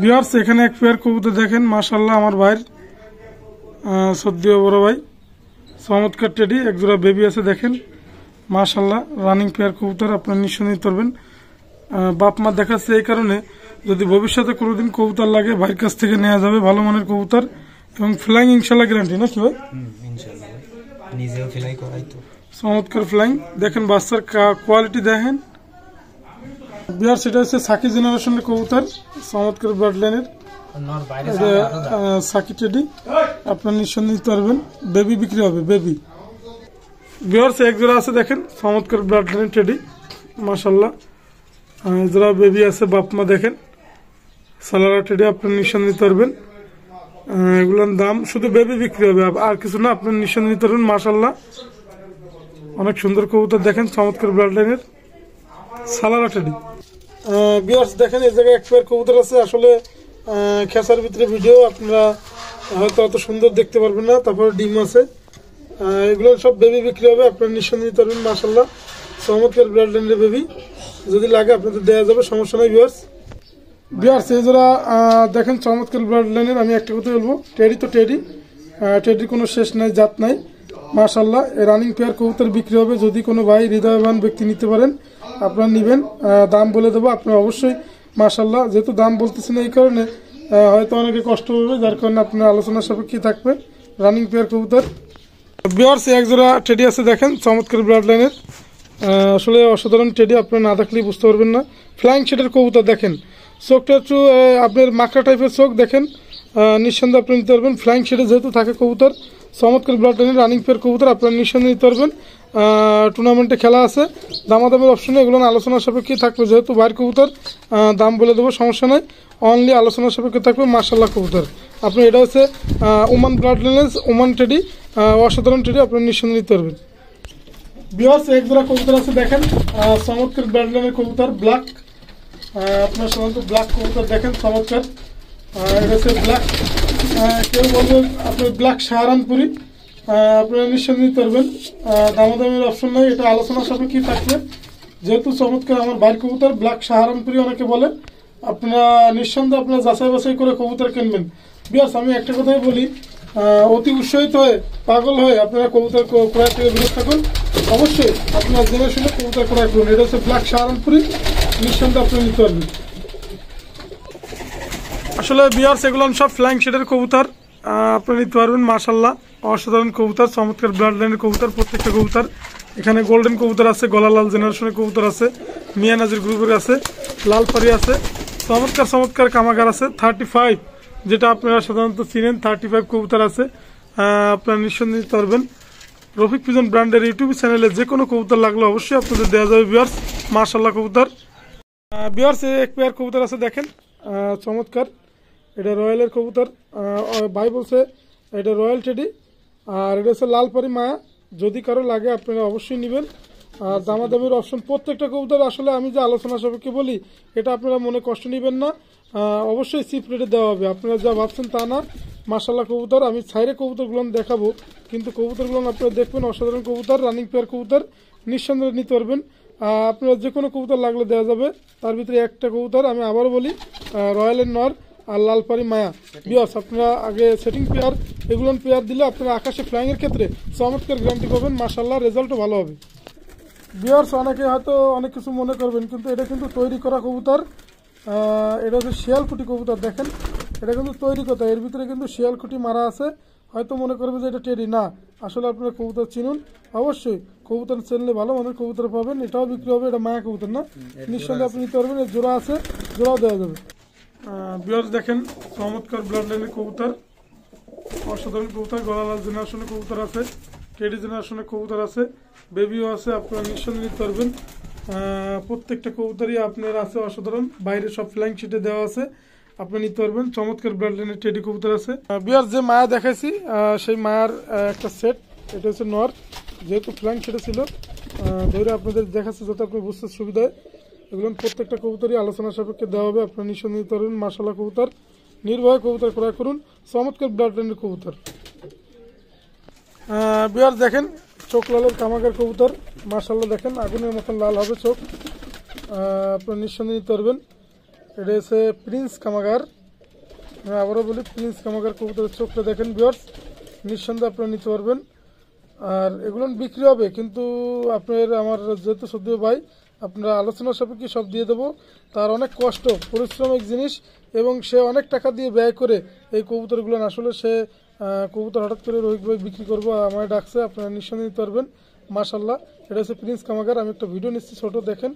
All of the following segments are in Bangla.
ভিউয়ার্স এখানে এক পেয়ার কবুতর দেখেন মাশাআল্লাহ, আমার ভাইয়ের সদ্য বড় ভাই, চমৎকার টেডি, একজোড়া বেবি আছে দেখেন মাশাআল্লাহ, রানিং পেয়ার কবুতর। আপনারা নিঃসন্দেহে করবেন। বাপ মা দেখাচ্ছে এই কারণে, যদি ভবিষ্যতে কোনোদিন কবুতর লাগে ভাইয়ের কাছ থেকে নেওয়া যাবে ভালো মানের কবুতর, এবং ফ্লাইং ইনশাল্লাহ গ্যারান্টি নাকি ভাই? ইনশাআল্লাহ নিজেও ফ্লাই করাই তো। চমৎকার ফ্লাইং দেখেন, বাচ্চার কোয়ালিটি দেখেন। বিহার সেটা হচ্ছে সাকি জেনারেশনের কবুতর, চমৎকার ব্লাড লাইনের সাকি টেডি। আপনার নিঃসন্দেহে নিতে পারবেন, বেবি বিক্রি হবে বেবি। বিহার এক জোড়া আছে দেখেন, চমৎকার ব্লাড লাইনের টেডি মাশাআল্লাহ, জোড়া বেবি আছে, বাপ মা দেখেন সালারা টেডি। আপনার নিঃসন্দেহে নিতে পারবেন। এগুলোর দাম শুধু বেবি বিক্রি হবে, আর কিছু না। আপনার নিঃসন্দেহে নিতে পারবেন মাশাআল্লাহ, অনেক সুন্দর কবুতর দেখেন, চমৎকার ব্লাড লাইনের সালারা টেডি। ভিউয়ার্স দেখেন এই জায়গায় এক পেয়ার কবুতর আছে, আসলে খেসার ভিতরে ভিডিও আপনারা হয়তো অত সুন্দর দেখতে পারবেন না। তারপরে ডিম আছে, এগুলো সব বেবি বিক্রি হবে। আপনারা নিঃসন্দেহে নিতে পারবেন মাশাআল্লাহ, চমৎকার ব্লাড লাইনের বেবি। যদি লাগে আপনাদের দেওয়া যাবে, সমস্যা নাই। ভিউয়ার্স এই যারা দেখেন চমৎকার ব্লাড লাইনের, আমি একটা কথা বলবো, টেডি তো টেডি, টেডির কোনো শেষ নাই, জাত নাই মাশাআল্লাহ। রানিং পেয়ার কবুতর বিক্রি হবে। যদি কোনো ভাই হৃদয়বান ব্যক্তি নিতে পারেন আপনারা নেবেন, দাম বলে দেবো। আপনারা অবশ্যই মাশাআল্লাহ, যেহেতু দাম বলতেছেন এই কারণে হয়তো অনেকে কষ্ট হবে, যার কারণে আপনার আলোচনা সাপেক্ষে থাকবে। রানিং পেয়ার কবুতর। ভিউয়ার্স এক জোড়া টেডি আছে দেখেন, চমৎকার ব্লাড লাইনের, আসলে অসাধারণ টেডি। আপনারা না দেখলেই বুঝতে পারবেন না। ফ্লাইং শেডের কবুতর দেখেন, চোখটা একটু আপনার মাকড়া টাইপের চোখ দেখেন, নিঃসন্দেহে আপনি নিতে পারবেন। ফ্লাইং শেডে যেহেতু থাকে কবুতর, চমৎকার ব্লাড লাইনের রানিং পেয়ার কবুতর, আপনারা নিঃসন্দেহে নিতে পারবেন। টুর্নামেন্টে খেলা আছে, দামাদামের অপশনে এগুলো আলোচনার সাপেক্ষে থাকবে। যেহেতু বাইরের কবুতর, দাম বলে দেবো, সমস্যা নাই, অনলি আলোচনার সাপেক্ষে থাকবে মাশাআল্লাহ কবুতর। আপনি এটা হচ্ছে ওমান ব্লাড লাইনের ওমান টেডি, অসাধারণ টেডি, আপনারা নিঃসন্দেহে নিতে পারবেন। ভিউয়ার্স এক জোড়া কবুতর আছে দেখেন, চমৎকার ব্লাড লাইনের কবুতর, ব্ল্যাক। আপনার সাধারণত ব্ল্যাক কবুতর দেখেন চমৎকার, এটা হচ্ছে ব্ল্যাক, কেউ বলবেন আপনার ব্ল্যাক সাহারানপুরি, আপনারা নিঃসন্দেহে নিতে পারবেন। দামাদামের অপশন নাই, এটা আলোচনা সাপেক্ষে থাকবে। যেহেতু চমৎকার আমার বাইর কবুতর, ব্ল্যাক সাহারানপুরি অনেকে বলে, আপনারা নিঃসন্দেহে আপনারা যাচাই বাছাই করে কবুতর কিনবেন। বিয়াস আমি একটা কথাই বলি, অতি উৎসাহিত হয়ে পাগল হয়ে আপনারা কবুতর ক্রয় থেকে বিরত থাকুন। অবশ্যই আপনারা জেনে শুনে কবুতর ক্রয় করুন। এটা হচ্ছে ব্ল্যাক সাহারানপুরি, নিঃসন্দেহে আপনারা নিতে পারবেন। আসলে বিয়ার্স এগুলো সব ফ্লাইং শেডের কবুতর, আপনারা নিতে পারবেন মাশাআল্লাহ, অসাধারণ কবুতর, চমৎকার ব্লাড লাইনের কবুতর প্রত্যেকটা কবুতর। এখানে গোল্ডেন কবুতর আছে, গলালাল জেনারেশনের কবুতর আছে, মিয়া নাজির গ্রুপের আছে, লালপারি আছে, চমৎকার চমৎকার কামাগার আছে। 35 যেটা আপনারা সাধারণত চিনেন, 35 কবুতর আছে, আপনারা নিঃসন্দেহে নিতে পারবেন। রফিক পিজন ব্র্যান্ডের ইউটিউব চ্যানেলে যে কোনো কবুতর লাগলে অবশ্যই আপনাদের দেওয়া যাবে ভিউয়ার্স, মাশাআল্লাহ কবুতর। ভিউয়ার্স এক পেয়ার কবুতর আছে দেখেন, চমৎকার, এটা রয়্যালের কবুতর, ভাই বলছে এটা রয়্যাল টেডি, আর এটা হচ্ছে লালপারি মায়া। যদি কারো লাগে আপনারা অবশ্যই নেবেন। আর দামাদামির অপশন প্রত্যেকটা কবুতর, আসলে আমি যে আলোচনা সাপেক্ষে বলি, এটা আপনারা মনে কষ্ট নেবেন না, অবশ্যই চিপ রেটে দেওয়া হবে। আপনারা যা ভাবছেন তা না, মাশাআল্লাহ কবুতর। আমি ছাইরে কবুতরগুলো দেখাবো, কিন্তু কবুতরগুলো আপনারা দেখবেন, অসাধারণ কবুতর, রানিং পেয়ার কবুতর, নিঃসন্দেহে নিতে পারবেন। আপনারা যে কোনো কবুতর লাগলে দেওয়া যাবে। তার ভিতরে একটা কবুতর আমি আবারও বলি, রয়্যালের নর আর লালপারি মায়া। বিয়াস আপনারা আগে সেটিং পেয়ার, এগুলো পেয়ার দিলে আপনারা আকাশে ফ্লাইং এর ক্ষেত্রে চমৎকার গ্যারান্টি পাবেন, মাশাআল্লাহ রেজাল্টও ভালো হবে। বিয়ার্স অনেকে হয়তো অনেক কিছু মনে করবেন, কিন্তু এটা কিন্তু তৈরি করা কবুতর, এটা হচ্ছে শিয়ালকুটি কবুতর দেখেন, এটা কিন্তু তৈরি কথা, এর ভিতরে কিন্তু শিয়ালকুটি মারা আছে। হয়তো মনে করবে যে এটা টেডি, না, আসলে আপনারা কবুতর চিনুন। অবশ্যই কবুতর চিনলে ভালো মানের কবুতর পাবেন। এটাও বিক্রি হবে, এটা মায়া কবুতর না, নিঃসন্দেহে আপনি নিতে পারবেন। এর জোড়া আছে, জোড়াও দেওয়া যাবে। ভিউয়ার্স দেখেন চমৎকার ব্লাড লাইনের কবুতর, অসাধারণ কবুতর, গলালাল জেনারেশনের কবুতর আছে, টেডি জেনারেশনের কবুতর আছে, বেবিও আছে, আপনারা নিঃসন্দেহে নিতে পারবেন। প্রত্যেকটা কবুতরই আপনার আছে অসাধারণ, বাইরে সব ফ্লাইং শিটে দেওয়া আছে, আপনি নিতে পারবেন। চমৎকার ব্লাড লাইনের টেডি কবুতর আছে। বিয়ার যে মায়া দেখাইছি, সেই মায়ার একটা সেট, এটা হচ্ছে নর, যেহেতু ফ্লাইং শিটে ছিল, ধরে আপনাদের দেখাচ্ছে যাতে আপনি বুঝতে সুবিধা হয়। এগুলো প্রত্যেকটা কবুতরই আলোচনা সাপেক্ষে দেওয়া হবে, আপনার নিঃসন্দেহে নিতে পারবেন। মাশাআল্লাহ কবুতর, নির্ভয়ে কবুতর ক্রয় করুন, চমৎকার ব্লাড লাইনের কবুতর। বিয়ার দেখেন চোখ লালের কামাগার কবুতর, মাশাআল্লাহ দেখেন আগুনের মতন লাল হবে চোখ, আপনারা নিঃসন্দেহে নিতে পারবেন। এটা হচ্ছে প্রিন্স কামাগার, আমি আবারও বলি প্রিন্স কামাগার কবুতরের চোখটা দেখেন ভিউয়ার্স, নিঃসন্দেহে আপনারা নিতে পারবেন। আর এগুলো বিক্রি হবে, কিন্তু আপনার আমার যেহেতু সদ্য ভাই আপনারা আলোচনা সাপেক্ষে সব দিয়ে দেবো। তার অনেক কষ্ট পরিশ্রমিক জিনিস এবং সে অনেক টাকা দিয়ে ব্যয় করে এই কবুতরগুলো, আসলে সে কবুতর হঠাৎ করে রোহিত ভাই বিক্রি করবো আমায় ডাকছে, আপনারা নিঃসন্দেহে নিতে পারবেন। মাশাল্লাহ, এটা হচ্ছে প্রিন্স কামাগার। আমি একটা ভিডিও নিচ্ছি ছোট, দেখেন।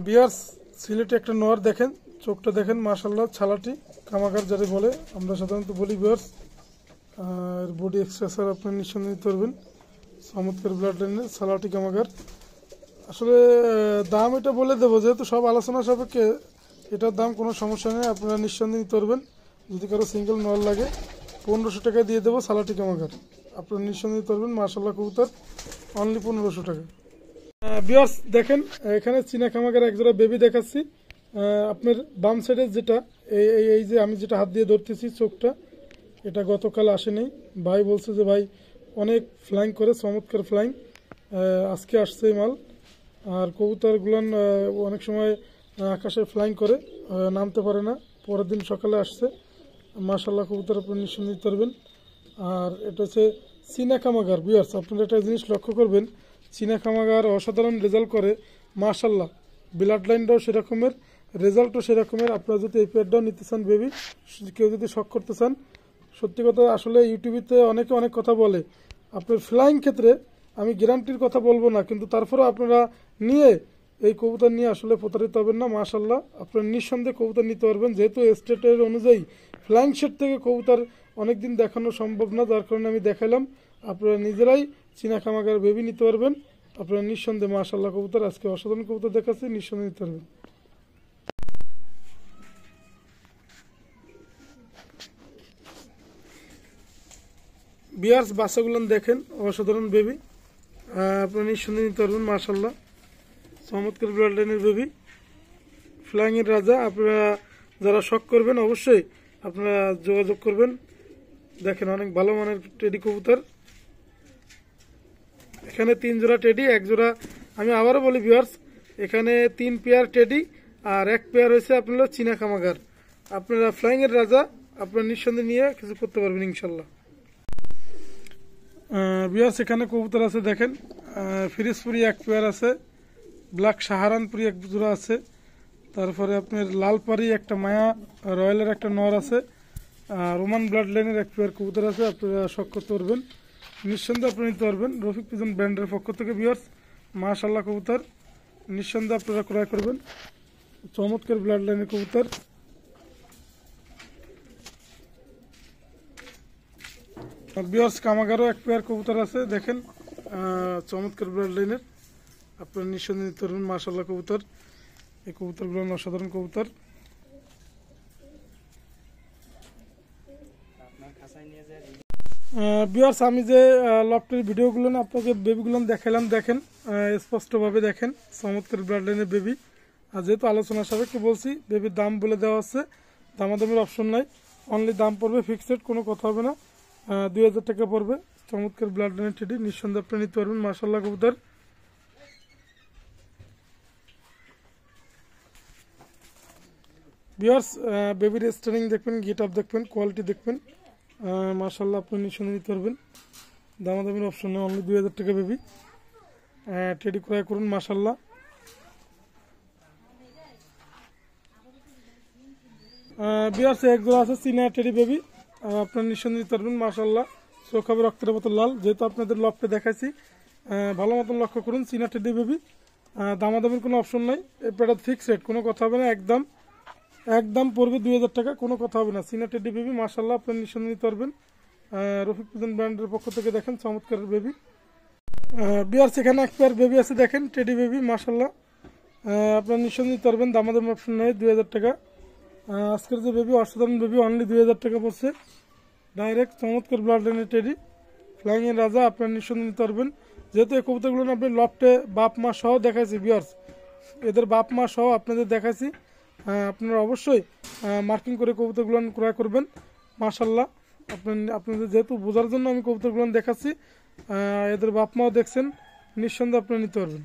বিয়ার্স সিলেটে একটা নর দেখেন, চোখটা দেখেন মাশাল্লাহ, ছালাটি কামাগার যারা বলে আমরা সাধারণত বলি বিয়ার্স। আর বডি এক্সপ্রেসার আপনার নিঃসন্দেহে নিতে পারবেন, চমৎকার ব্লাড লাইনের ছালাটি কামাগার। আসলে দাম এটা বলে দেবো, যেহেতু সব আলোচনা সাপেক্ষে এটার দাম কোনো সমস্যা নেই, আপনারা নিঃসন্দেহে নিতে পারবেন। যদি কারো সিঙ্গেল নর লাগে 1500 টাকায় দিয়ে দেবো ছালাটি কামাগার, আপনারা নিঃসন্দেহে নিতে পারবেন। মাশাল্লাহ কবুতর অনলি 1500 টাকা। বিয়ার্স দেখেন, এখানে চীনা কামাগার একজোড়া বেবি দেখাচ্ছি। আপনার বাম সাইডে যেটা এই যে আমি যেটা হাত দিয়ে ধরতেছি চোখটা, এটা গতকাল আসেনি। ভাই বলছে যে ভাই অনেক ফ্লাইং করে, চমৎকার ফ্লাইং, আজকে আসছে এই মাল। আর কবুতরগুলান অনেক সময় আকাশে ফ্লাইং করে, নামতে পারে না, পরের দিন সকালে আসছে। মাশাল্লাহ কবুতর আপনি নিঃসন্দেহে নিতে পারবেন। আর এটা হচ্ছে চীনা কামাগার। বিয়ার্স আপনারা একটা জিনিস লক্ষ্য করবেন, চীনা কামাগার অসাধারণ রেজাল্ট করে মাশাল্লাহ, ব্লাড লাইনটাও সেরকমের, রেজাল্টও সেরকমের। আপনারা যদি এই পেয়ারটাও নিতে চান বেবি, কেউ যদি শখ করতে চান, সত্যি কথা আসলে ইউটিউবেতে অনেকে অনেক কথা বলে, আপনার ফ্লাইং ক্ষেত্রে আমি গ্যারান্টির কথা বলবো না, কিন্তু তারপরেও আপনারা নিয়ে এই কবুতর নিয়ে আসলে প্রতারিত হবেন না। মাশাল্লাহ আপনারা নিঃসন্দেহে কবুতর নিতে পারবেন, যেহেতু স্টেটের অনুযায়ী ফ্লাইং সেট থেকে কবুতর অনেকদিন দেখানো সম্ভব না, যার কারণে আমি দেখাইলাম। আপনারা নিজেরাই চীনা কামাগার বেবি নিতে পারবেন, আপনারা নিঃসন্দেহে। মাশাল্লাহ কবুতর আজকে অসাধারণ কবুতর দেখাচ্ছি, নিঃসন্দেহে নিতে পারবেন। বিয়ার্স বাচ্চাগুলো দেখেন, অসাধারণ বেবি, আপনারা নিঃসন্দেহে নিতে পারবেন। মাশাল্লাহ চমৎকার ব্লাড লাইনের বেবি, ফ্লাইং এর রাজা। আপনারা যারা শখ করবেন অবশ্যই আপনারা যোগাযোগ করবেন। দেখেন অনেক ভালো মানের টেডি কবুতর, এখানে 3 জোড়া টেডি, 1 জোড়া, আমি আবারও বলি ভিউয়ার্স, এখানে 3 পেয়ার টেডি আর 1 পেয়ার হয়েছে আপনারা চীনা কামাগার। আপনারা ফ্লাইং এর রাজা, আপনারা নিঃসন্দেহে নিয়ে কিছু করতে পারবেন ইনশাল্লাহ। ভিউয়ার্স এখানে কবুতর আছে দেখেন, ফিরিজপুরি 1 পেয়ার আছে, ব্ল্যাক সাহারানপুরি 1 জোড়া আছে, তারপরে আপনার লালপারি একটা মায়া রয়্যালের একটা নর আছে, রোমান ব্লাড লাইনের 1 পেয়ার কবুতর আছে। আপনারা শখ করতে পারবেন, নিঃসন্দেহে আপনারা নিতে পারবেন রফিক পিজন ব্র্যান্ডের পক্ষ থেকে। ভিউয়ার্স মাশাল্লাহ কবুতর নিঃসন্দেহে আপনারা ক্রয় করবেন, চমৎকার ব্লাড লাইনের কবুতর। ভিউয়ার্স কামাগারও 1 পেয়ার কবুতর আছে দেখেন, চমৎকার ব্লাড লাইনের, আপনারা নিঃসন্দেহে নিতে পারবেন। মাশাল্লাহ কবুতর, এই কবুতরগুলো অসাধারণ কবুতর। ভিউয়ার্স আমি যে লফটের ভিডিওগুলো আপনাকে বেবিগুলো দেখালাম, দেখেন স্পষ্টভাবে দেখেন, চমৎকার ব্লাড লাইনের বেবি। আর যেহেতু আলোচনা সাপেক্ষে বলছি, বেবির দাম বলে দেওয়া আছে, দামাদামের অপশন নাই, অনলি দাম পড়বে ফিক্সড, কোনো কথা হবে না, 2000 টাকা পড়বে। চমৎকার ব্লাড লাইনের টেডি, নিঃসন্দেহে আপনি নিতে পারবেন। মাশাল্লাহ কবুতর। ভিউয়ার্স বেবির স্ট্যান্ডিং দেখবেন, গেট আপ দেখবেন, কোয়ালিটি দেখবেন, মাশাল্লাহ আপনি নিঃসন্দেহে নিতে পারবেন, দামাদামির অপশন নেই, অনলি 2000 টাকা বেবি, টেডি ক্রয় করুন। মাশাল্লাহ ভিউয়ার্স 1 জোড়া আছে চীনা টেডি বেবি, আপনারা নিঃসন্দেহে নিতে পারবেন। মাশাল্লাহ চোখ হবে রক্তের মতো লাল, যেহেতু আপনাদের লফটে দেখাইছি, ভালো মতন লক্ষ্য করুন, চীনা টেডি বেবি, দামাদামির কোনো অপশন নাই, এই পেটা ফিক্স রেট, কোনো কথা হবে না, একদম পড়বে 2000 টাকা, কোনো কথা হবে না। চীনা টেডি বেবি মাশাল্লাহ আপনারা নিঃসন্দেহে নিতে পারবেন, রফিক পিজন ব্র্যান্ডের পক্ষ থেকে। দেখেন চমৎকার বেবি। বিয়ার্স এখানে 1 পেয়ার বেবি আছে দেখেন, টেডি বেবি মাশাল্লাহ, আপনারা নিঃসন্দেহে নিতে পারবেন, দামাদামি অপশন নেই, 2000 টাকা। আজকের যে বেবি অসাধারণ বেবি, অনলি 2000 টাকা পড়ছে, ডাইরেক্ট চমৎকার ব্লাড লাইনের টেডি, ফ্লাইং এর রাজা, আপনারা নিঃসন্দেহে নিতে পারবেন। যেহেতু এই কবুতরগুলো আপনি লফটে বাপ মা সহ দেখাইছি ভিউয়ার্স, এদের বাপ মা সহ আপনাদের দেখাইছি, আপনারা অবশ্যই মার্কিং করে কবুতরগুলো ক্রয় করবেন। মাশাল্লাহ আপনাদের যেহেতু বোঝার জন্য আমি কবুতরগুলো দেখাচ্ছি, এদের বাপ মাও দেখছেন, নিঃসন্দেহে আপনারা নিতে পারবেন।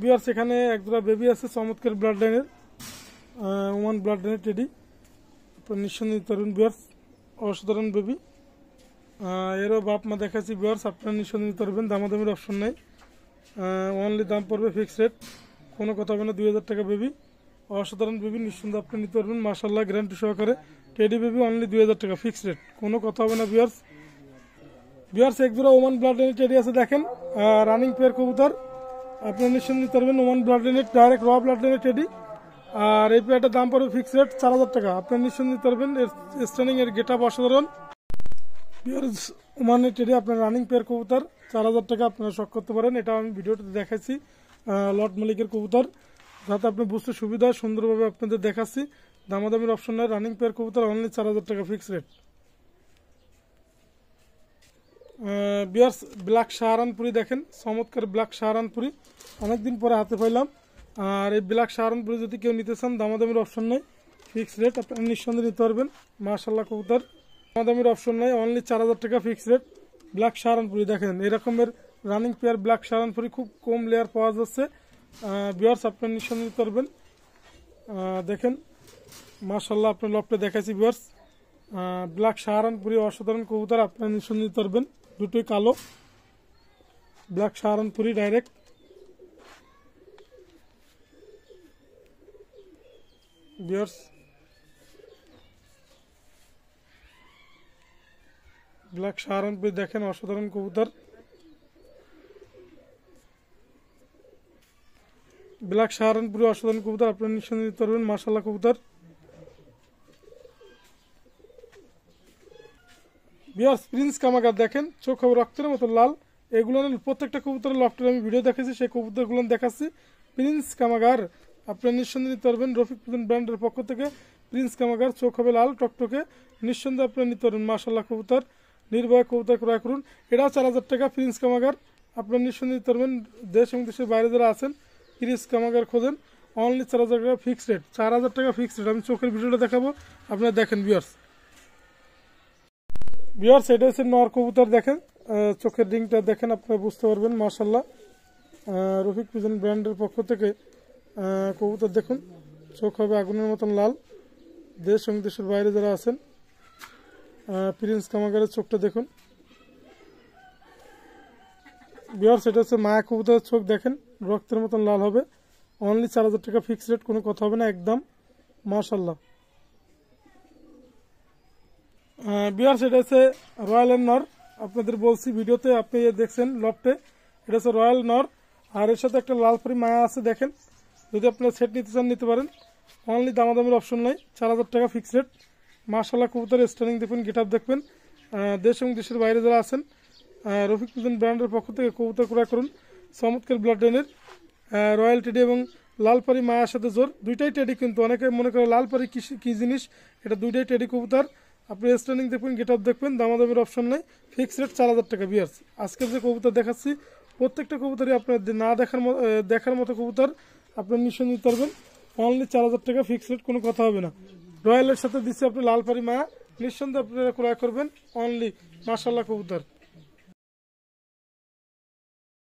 ভিউয়ার্স এখানে একজোড়া বেবি আছে চমৎকার ব্লাড লাইনের, ওমান ব্লাড লাইনের টেডি, আপনারা নিঃসন্দেহে নিতে পারবেন। ভিউয়ার্স অসাধারণ বেবি, এরও বাপ মা দেখাচ্ছি। ভিউয়ার্স আপনারা নিঃসন্দেহে নিতে পারবেন, দামাদামির অপশন নেই। অনলি দাম পড়বে ফিক্সড রেট, কোনো কথা হবে না। 2000 টাকা বেবি, অসাধারণ বেবি, নিঃসন্দেহে আপনি নিতে পারবেন মাশাআল্লাহ গ্যারান্টি সহকারে। টেডি বেবি অনলি 2000 টাকা ফিক্সড রেট, কোনো কথা হবে না। ভিউয়ার্স একজোড়া ওমান ব্লাড লাইনের টেডি আছে দেখেন, রানিং পেয়ার কবুতর, আপনারা নিঃসন্দেহে নিতে পারবেন। ওমান ব্লাড লাইনের ডাইরেক্ট র ব্লাড লাইনের টেডি, আর এই পেয়ারটার দাম পড়বে ফিক্সড রেট 4000 টাকা, আপনারা নিঃসন্দেহে নিতে পারবেন। এর স্ট্যান্ডিং এর গেট আপ অসাধারণ। ভিউয়ার্স ওমানের টেডি আপনার রানিং পেয়ার কবুতর 4000 টাকা আপনারা শখ করতে পারেন। এটা আমি ভিডিওতে দেখাচ্ছি লট মালিকের কবুতর, যাতে আপনি বুঝতে সুবিধা হয়, সুন্দরভাবে আপনাদের দেখাচ্ছি। দামাদামির অপশন নাই, রানিং পেয়ার কবুতর অনলি 4000 টাকা ফিক্সড রেট। ভিউয়ার্স ব্ল্যাক শাহরানপুরি দেখেন, চমৎকার ব্ল্যাক শাহরানপুরি, অনেকদিন পরে হাতে পাইলাম। আর এই ব্ল্যাক শাহরানপুরি যদি কেউ নিতে চান দামাদামির অপশন নেই, ফিক্সড রেট, আপনারা নিঃসন্দেহে নিতে পারবেন। মাশাআল্লাহ কবুতর, দামাদামির অপশন নেই, অনলি 4000 টাকা ফিক্সড রেট। ব্ল্যাক শাহরানপুরি দেখেন, এরকমের রানিং পেয়ার ব্ল্যাক শাহরানপুরি খুব কম লেয়ার পাওয়া যাচ্ছে। ভিউয়ার্স আপনারা নিঃসন্দেহে নিতে পারবেন। দেখেন মাশাআল্লাহ আপনার লফটে দেখাচ্ছি। ভিউয়ার্স ব্ল্যাক শাহরানপুরি অসাধারণ কবুতর, আপনারা নিঃসন্দেহে নিতে পারবেন। দুটোই কালো, ব্ল্যাক শাহরানপুরি ডাইরেক্ট। ভিউয়ার্স ব্ল্যাক শাহরানপুরি দেখেন, অসাধারণ কবুতর। ব্ল্যাক শাহরানপুরি অসাধারণ কবুতর, আপনারা নিঃসন্দেহে নিতে পারবেন। মাশাআল্লাহ কবুতর। ভিউয়ার্স প্রিন্স কামাগার দেখেন, চোখ হবে রক্তের মতো লাল। এগুলো প্রত্যেকটা কবুতরের লফটের আমি ভিডিও দেখাচ্ছি, সেই কবুতরগুলো দেখাচ্ছি। প্রিন্স কামাগার আপনারা নিঃসন্দেহে নিতে পারবেন। রফিক ব্র্যান্ডের পক্ষ থেকে প্রিন্স কামাগার, চোখ হবে লাল টকটকে, নিঃসন্দেহে আপনারা নিতে পারবেন। মাশাআল্লাহ কবুতর, নির্ভয় কবুতর ক্রয় করুন। এটাও 4000 টাকা প্রিন্স কামাগার, আপনারা নিঃসন্দেহে নিতে পারবেন। দেশ এবং দেশের বাইরে যারা আছেন প্রিন্স কামাগার খোঁজেন, অনলি 4000 টাকা ফিক্সড রেট, 4000 টাকা ফিক্সড রেট। আমি চোখের ভিডিওটা দেখাবো, আপনারা দেখেন। ভিউয়ার্স এটা হচ্ছে নর কবুতর, দেখেন চোখের রিংটা দেখেন, আপনারা বুঝতে পারবেন। মাশাআল্লাহ রফিক পিজন ব্র্যান্ডের পক্ষ থেকে কবুতর দেখুন, চোখ হবে আগুনের মতন লাল। দেশ এবং দেশের বাইরে যারা আছেন প্রিন্স কামাগারের চোখটা দেখুন। ভিউয়ার্স এটা হচ্ছে মায়া কবুতরের চোখ, দেখেন রক্তের মতন লাল হবে, অনলি 4000 টাকা ফিক্সড রেট, কোনো কথা হবে না একদম। মাশাআল্লাহ। ভিউয়ার্স এটা হচ্ছে রয়্যাল নর, আপনাদের বলছি ভিডিওতে, আপনি দেখছেন লফটে, এটা হচ্ছে রয়্যাল নর। আর এর সাথে একটা লাল পরি মায়া আছে দেখেন, যদি আপনারা সেট নিতে চান নিতে পারেন, অনলি দামাদামের অপশন নাই, 4000 টাকা ফিক্সড রেট। মাশাআল্লাহ কবুতরের স্ট্যান্ডিং দেখবেন, গেট আপ দেখবেন। দেশ এবং দেশের বাইরে যারা আছেন রফিক পিজন ব্র্যান্ডের পক্ষ থেকে কবুতর ক্রয় করুন। চমৎকার ব্লাড লাইনের রয়্যাল টেডি এবং লাল পারি মায়ার সাথে জোর, দুইটাই টেডি, কিন্তু অনেকে মনে করে লাল পারি কি জিনিস, এটা দুইটাই টেডি কবুতর। আপনি স্ট্যান্ডিং দেখবেন, গেট আপ দেখবেন, দামাদামের অপশন নেই, ফিক্সড রেট 4000 টাকা। ভিউয়ার্স আজকের যে কবুতর দেখাচ্ছি প্রত্যেকটা কবুতরই আপনার না দেখার মতো কবুতর, আপনার নিঃসন্দেহে নিতে পারবেন। অনলি 4000 টাকা ফিক্সড রেট, কোনো কথা হবে না। রয়্যালের সাথে দিচ্ছে আপনি লাল পারি মায়া, নিঃসন্দেহে আপনারা ক্রয় করবেন। অনলি মাশাআল্লাহ কবুতর।